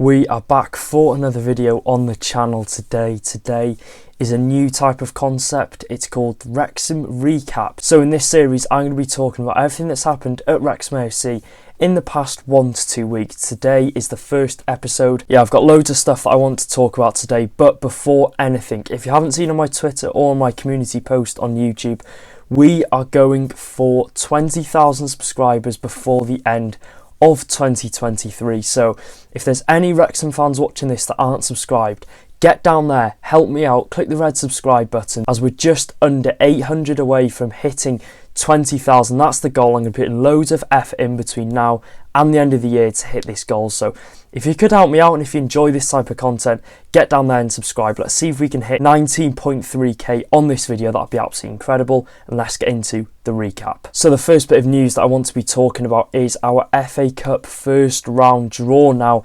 We are back for another video on the channel today. Today is a new type of concept. It's called Wrexham Recap. So in this series, I'm going to be talking about everything that's happened at Wrexham AFC in the past 1 to 2 weeks. Today is the first episode. Yeah, I've got loads of stuff that I want to talk about today, but before anything, if you haven't seen on my Twitter or on my community post on YouTube, we are going for 20,000 subscribers before the end of 2023. So if there's any Wrexham fans watching this that aren't subscribed, get down there, help me out, click the red subscribe button, as we're just under 800 away from hitting 20,000. That's the goal. I'm going to put in loads of effort in between now and the end of the year to hit this goal. So if you could help me out and if you enjoy this type of content, get down there and subscribe. Let's see if we can hit 19.3k on this video. That'd be absolutely incredible. And let's get into the recap. So the first bit of news that I want to be talking about is our FA Cup first round draw. Now,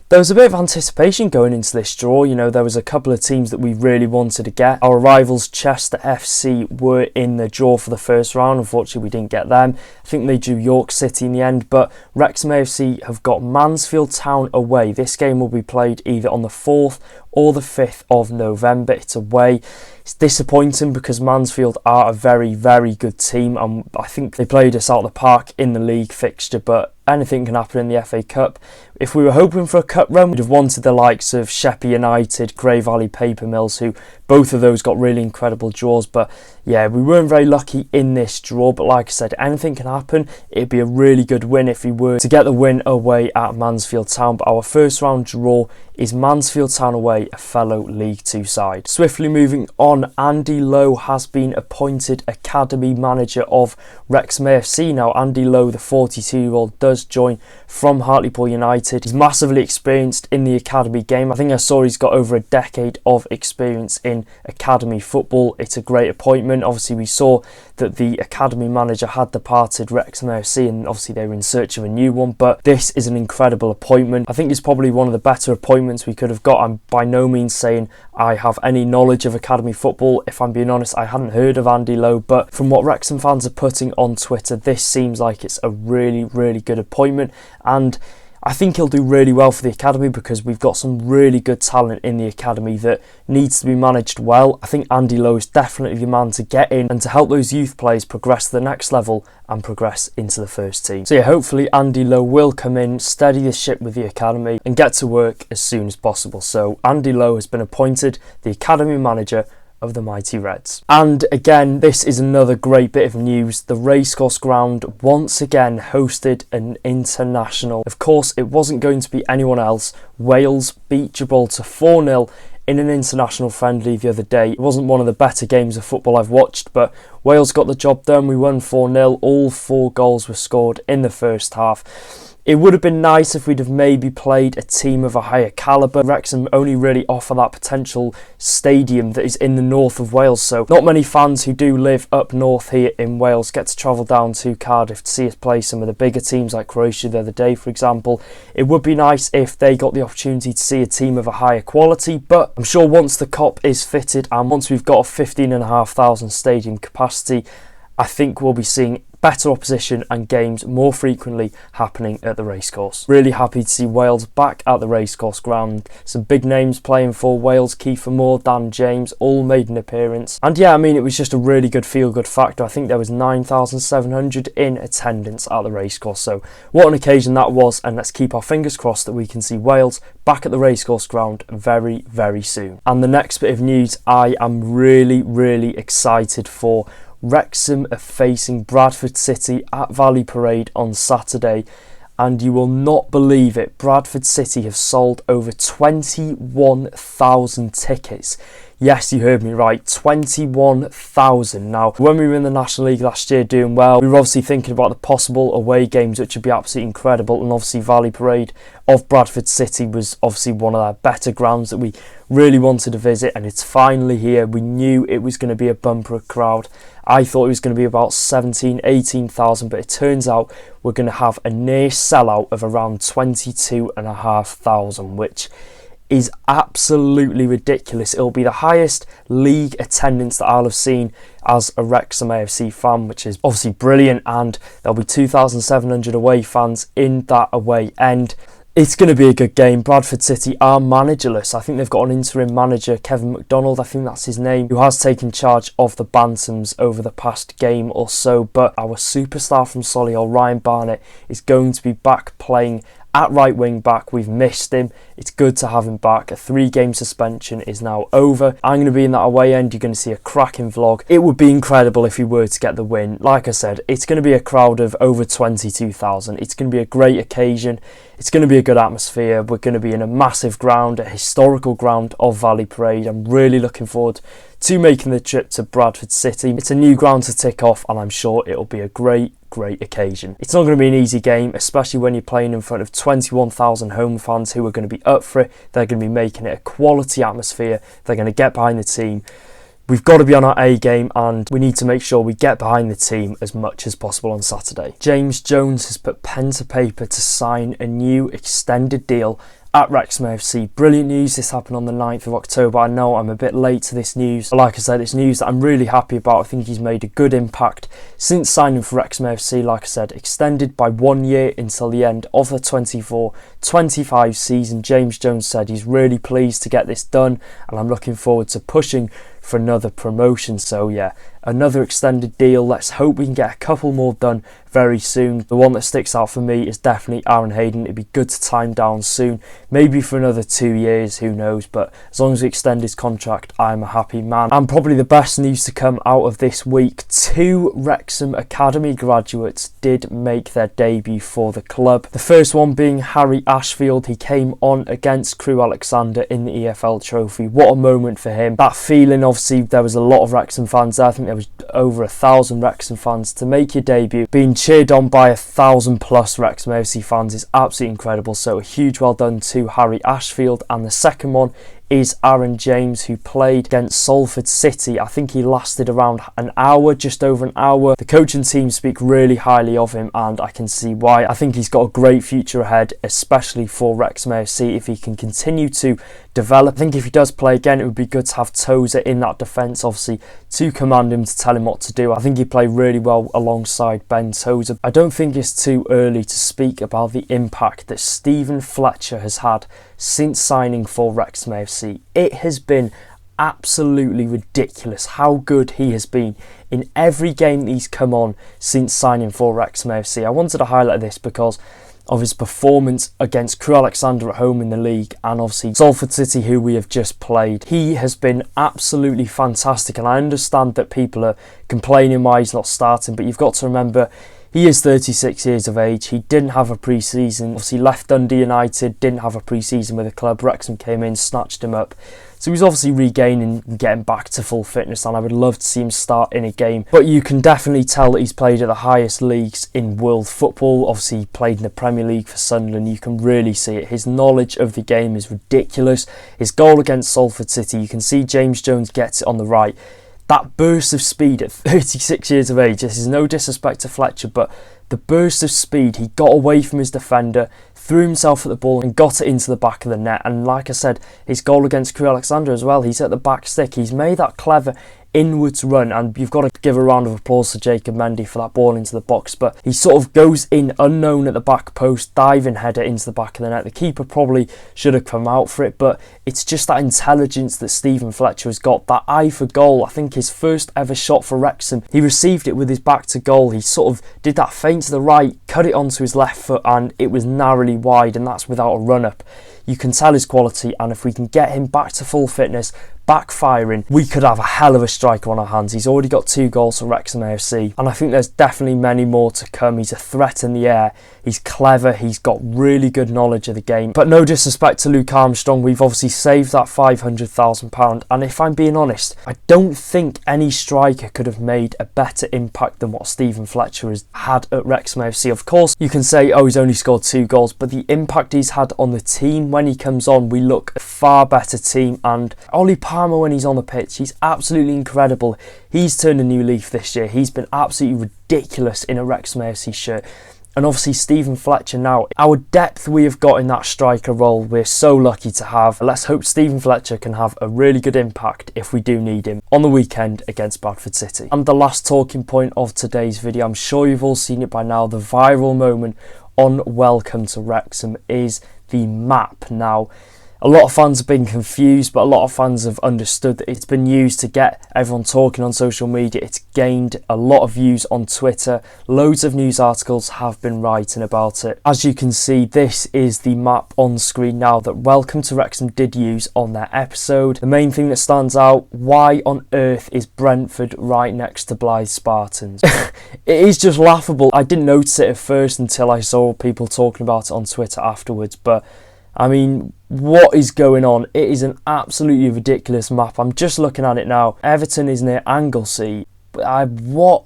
there was a bit of anticipation going into this draw. You know, there was a couple of teams that we really wanted to get. Our rivals Chester FC were in the draw for the first round. Unfortunately, we didn't get them. I think they drew York City in the end, but Wrexham AFC have got Mansfield Town away. This game will be played either on the 4th or the 5th of November. It's away. It's disappointing because Mansfield are a very, very good team, and I think they played us out of the park in the league fixture, but anything can happen in the FA Cup. If we were hoping for a cup run, we'd have wanted the likes of Sheffield United, Grey Valley Paper Mills, who both of those got really incredible draws. But yeah, we weren't very lucky in this draw. But like I said, anything can happen. It'd be a really good win if we were to get the win away at Mansfield Town. But our first round draw is Mansfield Town away, a fellow League Two side. Swiftly moving on, Andy Lowe has been appointed Academy Manager of Wrexham AFC. Now, Andy Lowe, the 42-year-old, does join from Hartlepool United. He's massively experienced in the academy game. I think I saw he's got over a decade of experience in academy football. It's a great appointment. Obviously, we saw that the academy manager had departed Wrexham AFC, and obviously they were in search of a new one, but this is an incredible appointment. I think it's probably one of the better appointments we could have got. I'm by no means saying I have any knowledge of academy football. If I'm being honest, I hadn't heard of Andy Lowe, but from what Wrexham fans are putting on Twitter, this seems like it's a really, really good appointment, and I think he'll do really well for the academy because we've got some really good talent in the academy that needs to be managed well. I think Andy Lowe is definitely the man to get in and to help those youth players progress to the next level and progress into the first team. So yeah, hopefully Andy Lowe will come in, steady the ship with the academy and get to work as soon as possible. So Andy Lowe has been appointed the academy manager of the mighty Reds. And again, this is another great bit of news. The Racecourse Ground once again hosted an international. Of course, it wasn't going to be anyone else. Wales beat Gibraltar 4-0 in an international friendly the other day. It wasn't one of the better games of football I've watched, but Wales got the job done. We won 4-0. All 4 goals were scored in the first half. It would have been nice if we'd have maybe played a team of a higher calibre. Wrexham only really offer that potential stadium that is in the north of Wales, so not many fans who do live up north here in Wales get to travel down to Cardiff to see us play some of the bigger teams like Croatia the other day, for example. It would be nice if they got the opportunity to see a team of a higher quality, but I'm sure once the Kop is fitted and once we've got a 15,500 stadium capacity, I think we'll be seeing better opposition and games more frequently happening at the racecourse. Really happy to see Wales back at the Racecourse Ground. Some big names playing for Wales, Kiefer Moore, Dan James, all made an appearance. And yeah, I mean, it was just a really good feel-good factor. I think there was 9,700 in attendance at the racecourse. So what an occasion that was, and let's keep our fingers crossed that we can see Wales back at the Racecourse Ground very, very soon. And the next bit of news I am really, really excited for. Wrexham are facing Bradford City at Valley Parade on Saturday, and you will not believe it, Bradford City have sold over 21,000 tickets. Yes, you heard me right, 21,000. Now, when we were in the National League last year doing well, we were obviously thinking about the possible away games, which would be absolutely incredible, and obviously Valley Parade of Bradford City was obviously one of their better grounds that we really wanted to visit, and it's finally here. We knew it was going to be a bumper crowd. I thought it was going to be about 17,000, 18,000, but it turns out we're going to have a near sellout of around 22,500, which is absolutely ridiculous. It'll be the highest league attendance that I'll have seen as a Wrexham AFC fan, which is obviously brilliant, and there'll be 2,700 away fans in that away end. It's going to be a good game. Bradford City are managerless. I think they've got an interim manager, Kevin McDonald, I think that's his name, who has taken charge of the Bantams over the past game or so. But our superstar from Solihull, Ryan Barnett, is going to be back playing at right wing back. We've missed him. It's good to have him back. A 3-game suspension is now over. I'm going to be in that away end. You're going to see a cracking vlog. It would be incredible if we were to get the win. Like I said, it's going to be a crowd of over 22,000. It's going to be a great occasion. It's going to be a good atmosphere. We're going to be in a massive ground, a historical ground of Valley Parade. I'm really looking forward to making the trip to Bradford City. It's a new ground to tick off, and I'm sure it'll be a great occasion. It's not going to be an easy game, especially when you're playing in front of 21,000 home fans who are going to be up for it. They're going to be making it a quality atmosphere. They're going to get behind the team. We've got to be on our A game, and we need to make sure we get behind the team as much as possible on Saturday. James Jones has put pen to paper to sign a new extended deal at Wrexham AFC. Brilliant news. This happened on the 9th of October. I know I'm a bit late to this news, but like I said, it's news that I'm really happy about. I think he's made a good impact since signing for Wrexham AFC. Like I said, extended by 1 year until the end of the 24-25 season. James Jones said he's really pleased to get this done, and I'm looking forward to pushing for another promotion. So yeah, another extended deal. Let's hope we can get a couple more done very soon. The one that sticks out for me is definitely Aaron Hayden. It'd be good to time down soon, maybe for another 2 years, who knows, but as long as we extend his contract, I'm a happy man. And probably the best news to come out of this week, 2 Wrexham Academy graduates did make their debut for the club. The first one being Harry Ashfield. He came on against Crewe Alexander in the EFL Trophy. What a moment for him. That feeling, obviously there was a lot of Wrexham fans there. I think there was over 1,000 Wrexham fans. To make your debut being cheered on by 1,000+ Wrexham AFC fans is absolutely incredible. So a huge well done to Harry Ashfield. And the second one is Aaron James, who played against Salford City. I think he lasted around an hour, just over an hour. The coaching team speak really highly of him, and I can see why. I think he's got a great future ahead, especially for Wrexham AFC, if he can continue to develop. I think if he does play again, it would be good to have Tozer in that defence, obviously, to command him, to tell him what to do. I think he played really well alongside Ben Tozer. I don't think it's too early to speak about the impact that Stephen Fletcher has had since signing for Wrexham AFC. It has been absolutely ridiculous how good he has been in every game that he's come on since signing for Wrexham AFC. I wanted to highlight this because of his performance against Crewe Alexander at home in the league, and obviously Salford City, who we have just played. He has been absolutely fantastic, and I understand that people are complaining why he's not starting, but you've got to remember he is 36 years of age. He didn't have a pre-season. Obviously left Dundee United, didn't have a pre-season with the club. Wrexham came in, snatched him up. So he's obviously regaining and getting back to full fitness, and I would love to see him start in a game. But you can definitely tell that he's played at the highest leagues in world football. Obviously he played in the Premier League for Sunderland. You can really see it. His knowledge of the game is ridiculous. His goal against Salford City, you can see James Jones gets it on the right. That burst of speed at 36 years of age, this is no disrespect to Fletcher, but the burst of speed, he got away from his defender, threw himself at the ball and got it into the back of the net. And like I said, his goal against Crewe Alexander as well, he's at the back stick. He's made that clever inwards run, and you've got to give a round of applause to Jacob Mendy for that ball into the box. But he sort of goes in unknown at the back post, diving header into the back of the net. The keeper probably should have come out for it, but it's just that intelligence that Stephen Fletcher has got, that eye for goal. I think his first ever shot for Wrexham, he received it with his back to goal. He sort of did that feint to the right, cut it onto his left foot, and it was narrowly wide, and that's without a run-up. You can tell his quality, and if we can get him back to full fitness, back firing, we could have a hell of a striker on our hands. He's already got 2 goals for Wrexham AFC, and I think there's definitely many more to come. He's a threat in the air, he's clever, he's got really good knowledge of the game. But no disrespect to Luke Armstrong, we've obviously saved that £500,000, and if I'm being honest, I don't think any striker could have made a better impact than what Stephen Fletcher has had at Wrexham AFC. Of course, you can say, oh, he's only scored 2 goals, but the impact he's had on the team, when he comes on, we look a far better team. And Ollie Palmer, when he's on the pitch, he's absolutely incredible. He's turned a new leaf this year. He's been absolutely ridiculous in a Wrexham AFC shirt. And obviously Stephen Fletcher now, our depth we have got in that striker role, we're so lucky to have. Let's hope Stephen Fletcher can have a really good impact if we do need him on the weekend against Bradford City. And the last talking point of today's video, I'm sure you've all seen it by now, the viral moment on Welcome to Wrexham is the map. Now, a lot of fans have been confused, but a lot of fans have understood that it's been used to get everyone talking on social media. It's gained a lot of views on Twitter. Loads of news articles have been writing about it. As you can see, this is the map on screen now that Welcome to Wrexham did use on their episode. The main thing that stands out, why on earth is Brentford right next to Blythe Spartans? It is just laughable. I didn't notice it at first until I saw people talking about it on Twitter afterwards, but I mean, what is going on? It is an absolutely ridiculous map. I'm just looking at it now. Everton is near Anglesey. What?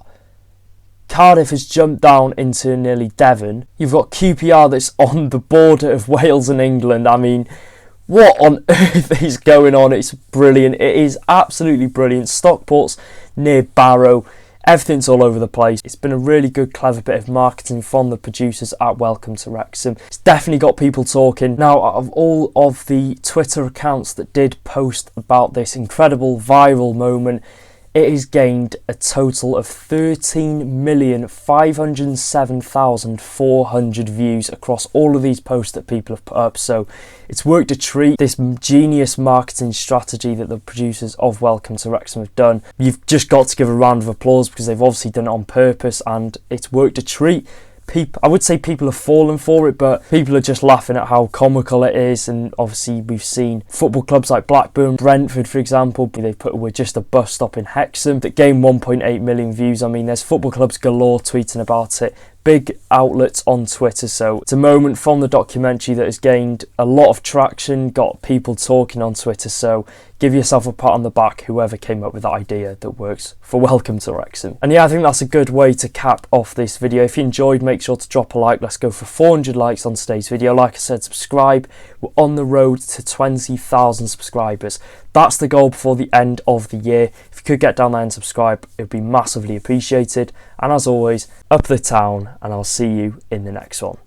Cardiff has jumped down into nearly Devon. You've got QPR that's on the border of Wales and England. I mean, what on earth is going on? It's brilliant. It is absolutely brilliant. Stockport's near Barrow. Everything's all over the place. It's been a really good, clever bit of marketing from the producers at Welcome to Wrexham. It's definitely got people talking. Now, out of all of the Twitter accounts that did post about this incredible viral moment, it has gained a total of 13,507,400 views across all of these posts that people have put up. So it's worked a treat. This genius marketing strategy that the producers of Welcome to Wrexham have done. You've just got to give a round of applause because they've obviously done it on purpose and it's worked a treat. I would say people have fallen for it, but people are just laughing at how comical it is. And obviously we've seen football clubs like Blackburn, Brentford for example, they put we're just a bus stop in Hexham that gained 1.8 million views. I mean, there's football clubs galore tweeting about it, big outlets on Twitter. So it's a moment from the documentary that has gained a lot of traction, got people talking on Twitter. So give yourself a pat on the back, whoever came up with that idea that works for Welcome to Wrexham. And yeah, I think that's a good way to cap off this video. If you enjoyed, make sure to drop a like. Let's go for 400 likes on today's video. Like I said, subscribe. We're on the road to 20,000 subscribers. That's the goal before the end of the year. If you could get down there and subscribe, it would be massively appreciated. And as always, up the town, and I'll see you in the next one.